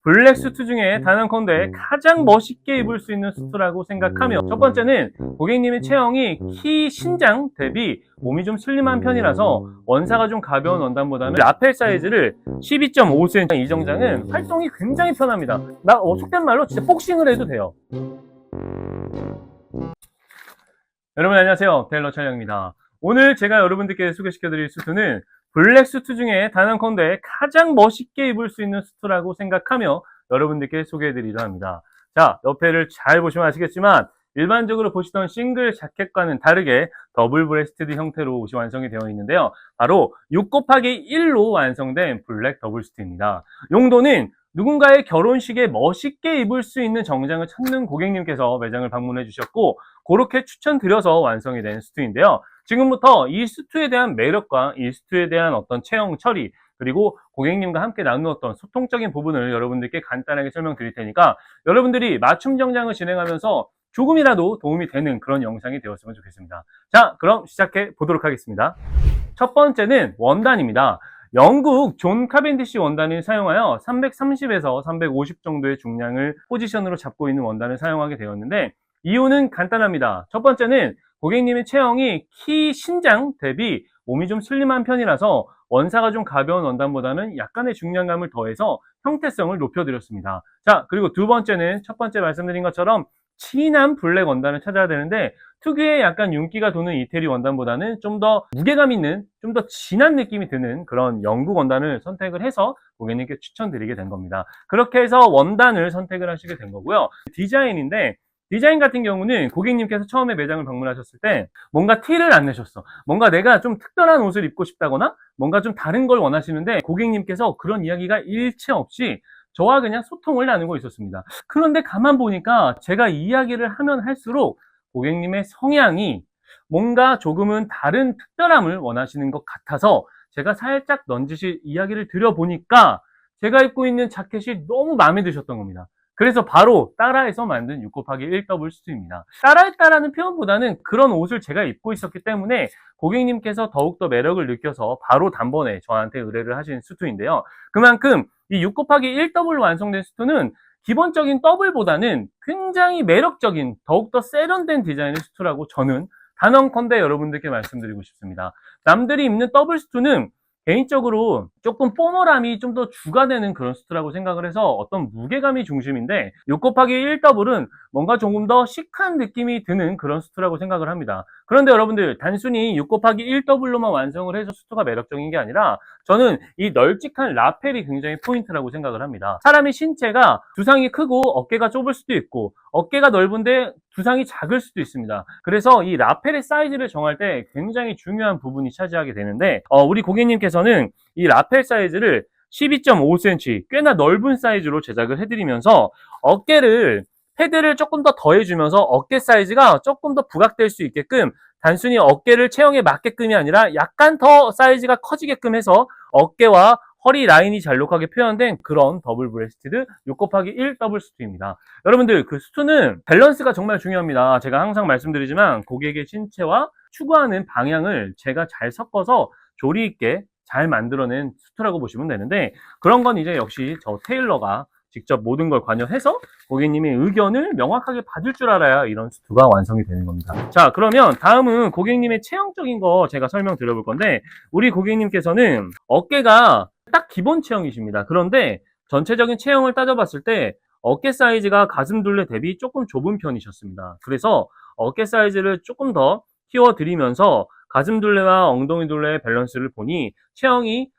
블랙 수트 중에 단언컨대 가장 멋있게 입을 수 있는 수트라고 생각하며, 첫 번째는 고객님의 체형이 키 신장 대비 몸이 좀 슬림한 편이라서 원사가 좀 가벼운 원단보다는 라펠 사이즈를 12.5cm, 이 정장은 활동이 굉장히 편합니다. 속된 말로 진짜 복싱을 해도 돼요. 여러분 안녕하세요, 테일러 촬영입니다. 오늘 제가 여러분들께 소개시켜드릴 수트는 블랙 수트 중에 단언컨대 가장 멋있게 입을 수 있는 수트라고 생각하며 여러분들께 소개해드리려 합니다. 자, 옆에를 잘 보시면 아시겠지만 일반적으로 보시던 싱글 자켓과는 다르게 더블 브레스티드 형태로 옷이 완성이 되어 있는데요. 바로 6곱하기1로 완성된 블랙 더블 수트입니다. 용도는 누군가의 결혼식에 멋있게 입을 수 있는 정장을 찾는 고객님께서 매장을 방문해 주셨고, 그렇게 추천드려서 완성이 된 수트인데요. 지금부터 이 수트에 대한 매력과 이 수트에 대한 어떤 체형 처리, 그리고 고객님과 함께 나누었던 소통적인 부분을 여러분들께 간단하게 설명드릴 테니까 여러분들이 맞춤 정장을 진행하면서 조금이라도 도움이 되는 그런 영상이 되었으면 좋겠습니다. 자, 그럼 시작해 보도록 하겠습니다. 첫 번째는 원단입니다. 영국 존 카벤디시 원단을 사용하여 330에서 350 정도의 중량을 포지션으로 잡고 있는 원단을 사용하게 되었는데, 이유는 간단합니다. 첫 번째는 고객님의 체형이 키 신장 대비 몸이 좀 슬림한 편이라서 원사가 좀 가벼운 원단보다는 약간의 중량감을 더해서 형태성을 높여드렸습니다. 자, 그리고 두 번째는 첫 번째 말씀드린 것처럼 진한 블랙 원단을 찾아야 되는데, 특유의 약간 윤기가 도는 이태리 원단보다는 좀 더 무게감 있는, 좀 더 진한 느낌이 드는 그런 영국 원단을 선택을 해서 고객님께 추천드리게 된 겁니다. 그렇게 해서 원단을 선택을 하시게 된 거고요. 디자인인데, 디자인 같은 경우는 고객님께서 처음에 매장을 방문하셨을 때 뭔가 티를 안 내셨어. 뭔가 내가 좀 특별한 옷을 입고 싶다거나 뭔가 좀 다른 걸 원하시는데, 고객님께서 그런 이야기가 일체 없이 저와 그냥 소통을 나누고 있었습니다. 그런데 가만 보니까 제가 이야기를 하면 할수록 고객님의 성향이 뭔가 조금은 다른 특별함을 원하시는 것 같아서 제가 살짝 넌지시 이야기를 드려보니까 제가 입고 있는 자켓이 너무 마음에 드셨던 겁니다. 그래서 바로 따라해서 만든 6곱하기1 더블 수트입니다. 따라했다라는 표현보다는 그런 옷을 제가 입고 있었기 때문에 고객님께서 더욱더 매력을 느껴서 바로 단번에 저한테 의뢰를 하신 수트인데요. 그만큼 이 6곱하기1 더블로 완성된 수트는 기본적인 더블보다는 굉장히 매력적인, 더욱더 세련된 디자인의 수트라고 저는 단언컨대 여러분들께 말씀드리고 싶습니다. 남들이 입는 더블 수트는 개인적으로 조금 포멀함이 좀 더 주가 되는 그런 수트라고 생각을 해서 어떤 무게감이 중심인데, 6곱하기1 더블은 뭔가 조금 더 시크한 느낌이 드는 그런 수트라고 생각을 합니다. 그런데 여러분들, 단순히 6곱하기1 더블로만 완성을 해서 수트가 매력적인 게 아니라 저는 이 널찍한 라펠이 굉장히 포인트라고 생각을 합니다. 사람의 신체가 두상이 크고 어깨가 좁을 수도 있고 어깨가 넓은데 두상이 작을 수도 있습니다. 그래서 이 라펠의 사이즈를 정할 때 굉장히 중요한 부분이 차지하게 되는데, 우리 고객님께서는 이 라펠 사이즈를 12.5cm, 꽤나 넓은 사이즈로 제작을 해드리면서 어깨를, 패드를 조금 더 더해주면서 어깨 사이즈가 조금 더 부각될 수 있게끔, 단순히 어깨를 체형에 맞게끔이 아니라 약간 더 사이즈가 커지게끔 해서 어깨와 허리 라인이 잘록하게 표현된 그런 더블 브레스티드 6곱하기1 더블 수트입니다. 여러분들, 그 수트는 밸런스가 정말 중요합니다. 제가 항상 말씀드리지만 고객의 신체와 추구하는 방향을 제가 잘 섞어서 조리 있게 잘 만들어낸 수트라고 보시면 되는데, 그런 건 이제 역시 저 테일러가 직접 모든 걸 관여해서 고객님의 의견을 명확하게 받을 줄 알아야 이런 수트가 완성이 되는 겁니다. 자, 그러면 다음은 고객님의 체형적인 거 제가 설명드려 볼 건데, 우리 고객님께서는 어깨가 딱 기본 체형이십니다. 그런데 전체적인 체형을 따져봤을 때 어깨 사이즈가 가슴 둘레 대비 조금 좁은 편이셨습니다. 그래서 어깨 사이즈를 조금 더 키워드리면서 가슴 둘레와 엉덩이 둘레의 밸런스를 보니 체형이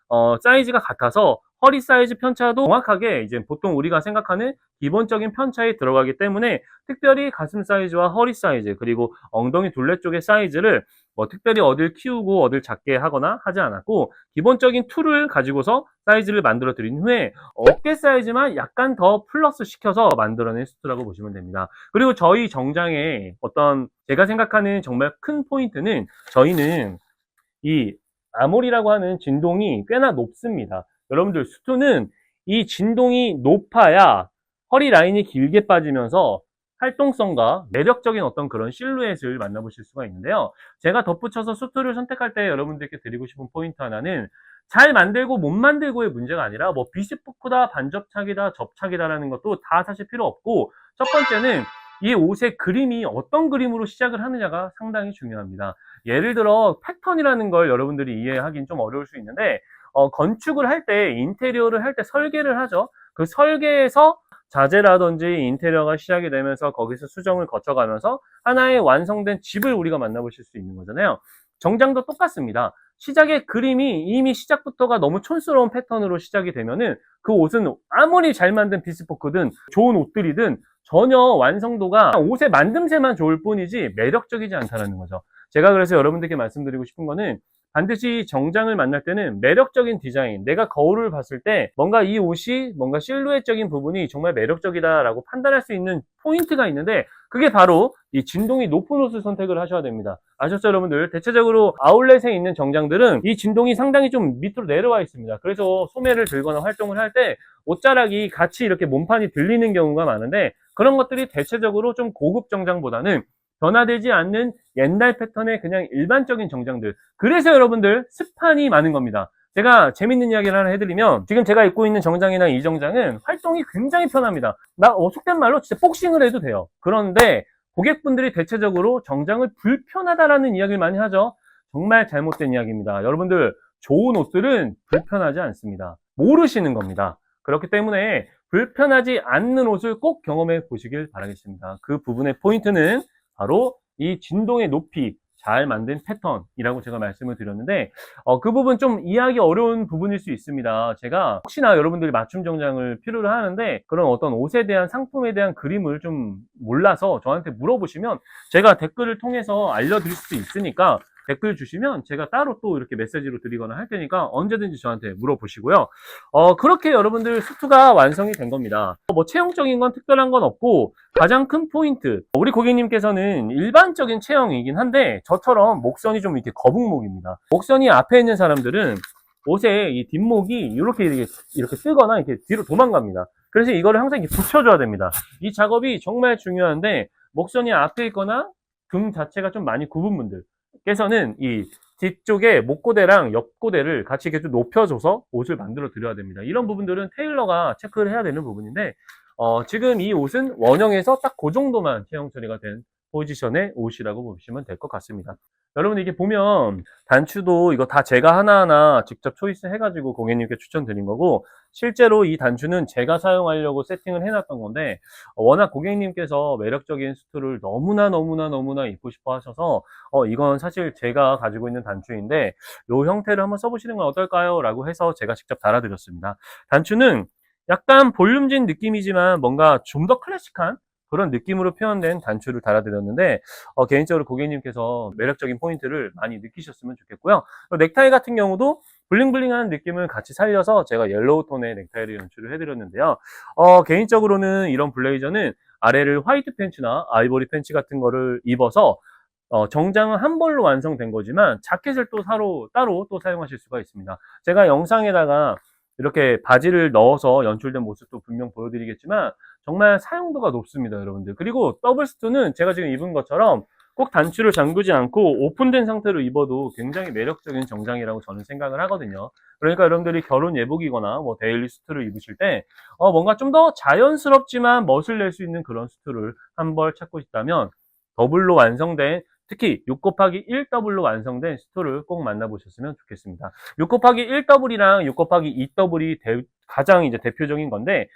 사이즈가 같아서 허리 사이즈 편차도 정확하게 이제 보통 우리가 생각하는 기본적인 편차에 들어가기 때문에 특별히 가슴 사이즈와 허리 사이즈, 그리고 엉덩이 둘레 쪽의 사이즈를 뭐 특별히 어딜 키우고 어딜 작게 하거나 하지 않았고, 기본적인 툴을 가지고서 사이즈를 만들어 드린 후에 어깨 사이즈만 약간 더 플러스 시켜서 만들어낸 수트라고 보시면 됩니다. 그리고 저희 정장의 어떤 제가 생각하는 정말 큰 포인트는, 저희는 이 아몰이라고 하는 진동이 꽤나 높습니다. 여러분들, 수트는 이 진동이 높아야 허리 라인이 길게 빠지면서 활동성과 매력적인 어떤 그런 실루엣을 만나보실 수가 있는데요. 제가 덧붙여서 수트를 선택할 때 여러분들께 드리고 싶은 포인트 하나는, 잘 만들고 못 만들고의 문제가 아니라 뭐 비스포크다, 반접착이다, 접착이다라는 것도 다 사실 필요 없고, 첫 번째는 이 옷의 그림이 어떤 그림으로 시작을 하느냐가 상당히 중요합니다. 예를 들어 패턴이라는 걸 여러분들이 이해하기는 좀 어려울 수 있는데, 건축을 할 때, 인테리어를 할 때 설계를 하죠. 그 설계에서 자재라든지 인테리어가 시작이 되면서 거기서 수정을 거쳐가면서 하나의 완성된 집을 우리가 만나보실 수 있는 거잖아요. 정장도 똑같습니다. 시작의 그림이 이미 시작부터가 너무 촌스러운 패턴으로 시작이 되면은 그 옷은 아무리 잘 만든 비스포크든 좋은 옷들이든 전혀 완성도가 옷의 만듦새만 좋을 뿐이지 매력적이지 않다는 거죠. 제가 그래서 여러분들께 말씀드리고 싶은 거는, 반드시 정장을 만날 때는 매력적인 디자인, 내가 거울을 봤을 때 뭔가 이 옷이 뭔가 실루엣적인 부분이 정말 매력적이다라고 판단할 수 있는 포인트가 있는데, 그게 바로 이 진동이 높은 옷을 선택을 하셔야 됩니다. 아셨죠, 여러분들? 대체적으로 아울렛에 있는 정장들은 이 진동이 상당히 좀 밑으로 내려와 있습니다. 그래서 소매를 들거나 활동을 할 때 옷자락이 같이 이렇게 몸판이 들리는 경우가 많은데, 그런 것들이 대체적으로 좀 고급 정장보다는 변화되지 않는 옛날 패턴의 그냥 일반적인 정장들. 그래서 여러분들 스판이 많은 겁니다. 제가 재밌는 이야기를 하나 해드리면, 지금 제가 입고 있는 정장이나 이 정장은 활동이 굉장히 편합니다. 속된 말로 진짜 복싱을 해도 돼요. 그런데 고객분들이 대체적으로 정장을 불편하다라는 이야기를 많이 하죠. 정말 잘못된 이야기입니다. 여러분들, 좋은 옷들은 불편하지 않습니다. 모르시는 겁니다. 그렇기 때문에 불편하지 않는 옷을 꼭 경험해 보시길 바라겠습니다. 그 부분의 포인트는 바로 이 진동의 높이, 잘 만든 패턴이라고 제가 말씀을 드렸는데, 그 부분 좀 이해하기 어려운 부분일 수 있습니다. 제가 혹시나 여러분들이 맞춤 정장을 필요로 하는데 그런 어떤 옷에 대한, 상품에 대한 그림을 좀 몰라서 저한테 물어보시면 제가 댓글을 통해서 알려드릴 수도 있으니까, 댓글 주시면 제가 따로 또 이렇게 메시지로 드리거나 할 테니까 언제든지 저한테 물어보시고요. 그렇게 여러분들 수트가 완성이 된 겁니다. 뭐 체형적인 건 특별한 건 없고, 가장 큰 포인트, 우리 고객님께서는 일반적인 체형이긴 한데 저처럼 목선이 좀 이렇게 거북목입니다. 목선이 앞에 있는 사람들은 옷의 이 뒷목이 이렇게 뜨거나 이렇게 뒤로 도망갑니다. 그래서 이거를 항상 이렇게 붙여줘야 됩니다. 이 작업이 정말 중요한데, 목선이 앞에 있거나 등 자체가 좀 많이 굽은 분들께서는 이 뒤쪽에 목고대랑 옆고대를 같이 이렇게 좀 높여줘서 옷을 만들어 드려야 됩니다. 이런 부분들은 테일러가 체크를 해야 되는 부분인데, 지금 이 옷은 원형에서 딱 그 정도만 체형 처리가 된 포지션의 옷이라고 보시면 될 것 같습니다. 여러분, 이게 보면 단추도 이거 다 제가 하나하나 직접 초이스 해가지고 고객님께 추천드린 거고, 실제로 이 단추는 제가 사용하려고 세팅을 해놨던 건데, 워낙 고객님께서 매력적인 수트를 너무나 입고 싶어 하셔서 이건 사실 제가 가지고 있는 단추인데 이 형태를 한번 써보시는 건 어떨까요? 라고 해서 제가 직접 달아드렸습니다. 단추는 약간 볼륨진 느낌이지만 뭔가 좀 더 클래식한 그런 느낌으로 표현된 단추를 달아드렸는데, 개인적으로 고객님께서 매력적인 포인트를 많이 느끼셨으면 좋겠고요. 넥타이 같은 경우도 블링블링한 느낌을 같이 살려서 제가 옐로우 톤의 넥타이를 연출을 해드렸는데요. 개인적으로는 이런 블레이저는 아래를 화이트 팬츠나 아이보리 팬츠 같은 거를 입어서 정장은 한 벌로 완성된 거지만 자켓을 또 따로 또 사용하실 수가 있습니다. 제가 영상에다가 이렇게 바지를 넣어서 연출된 모습도 분명 보여드리겠지만 정말 사용도가 높습니다, 여러분들. 그리고 더블 스투는 제가 지금 입은 것처럼 꼭 단추를 잠그지 않고 오픈된 상태로 입어도 굉장히 매력적인 정장이라고 저는 생각을 하거든요. 그러니까 여러분들이 결혼 예복이거나 뭐 데일리 수트를 입으실 때 뭔가 좀 더 자연스럽지만 멋을 낼 수 있는 그런 수트를 한 벌 찾고 있다면, 더블로 완성된, 특히 6 곱하기 1 더블로 완성된 수트를 꼭 만나보셨으면 좋겠습니다. 6 곱하기 1 더블이랑 6 곱하기 2 더블이 가장 이제 대표적인 건데,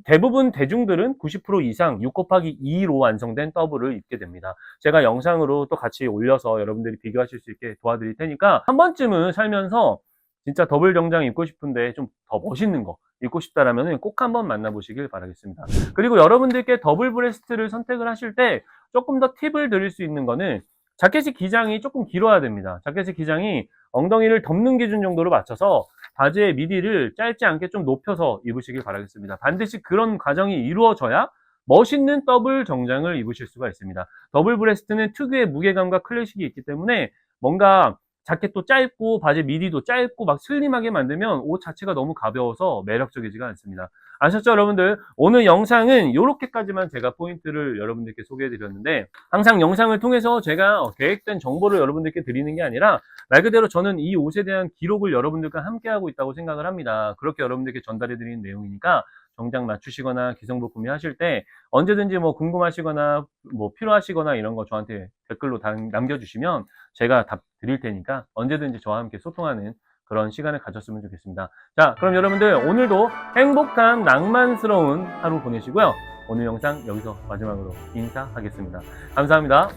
대부분 대중들은 90% 이상 6 곱하기 2로 완성된 더블을 입게 됩니다. 제가 영상으로 또 같이 올려서 여러분들이 비교하실 수 있게 도와드릴 테니까, 한 번쯤은 살면서 진짜 더블 정장 입고 싶은데 좀 더 멋있는 거 입고 싶다라면 꼭 한번 만나보시길 바라겠습니다. 그리고 여러분들께 더블 브레스트를 선택을 하실 때 조금 더 팁을 드릴 수 있는 거는, 자켓의 기장이 조금 길어야 됩니다. 자켓의 기장이 엉덩이를 덮는 기준 정도로 맞춰서 바지의 미디를 짧지 않게 좀 높여서 입으시길 바라겠습니다. 반드시 그런 과정이 이루어져야 멋있는 더블 정장을 입으실 수가 있습니다. 더블 브레스트는 특유의 무게감과 클래식이 있기 때문에 뭔가 자켓도 짧고 바지 미디도 짧고 막 슬림하게 만들면 옷 자체가 너무 가벼워서 매력적이지가 않습니다. 아셨죠, 여러분들? 오늘 영상은 이렇게까지만 제가 포인트를 여러분들께 소개해 드렸는데, 항상 영상을 통해서 제가 계획된 정보를 여러분들께 드리는 게 아니라 말 그대로 저는 이 옷에 대한 기록을 여러분들과 함께 하고 있다고 생각을 합니다. 그렇게 여러분들께 전달해 드리는 내용이니까 정장 맞추시거나 기성복 구매하실 때 언제든지 뭐 궁금하시거나 뭐 필요하시거나 이런 거 저한테 댓글로 남겨주시면 제가 답 드릴 테니까 언제든지 저와 함께 소통하는 그런 시간을 가졌으면 좋겠습니다. 자, 그럼 여러분들 오늘도 행복한 낭만스러운 하루 보내시고요. 오늘 영상 여기서 마지막으로 인사하겠습니다. 감사합니다.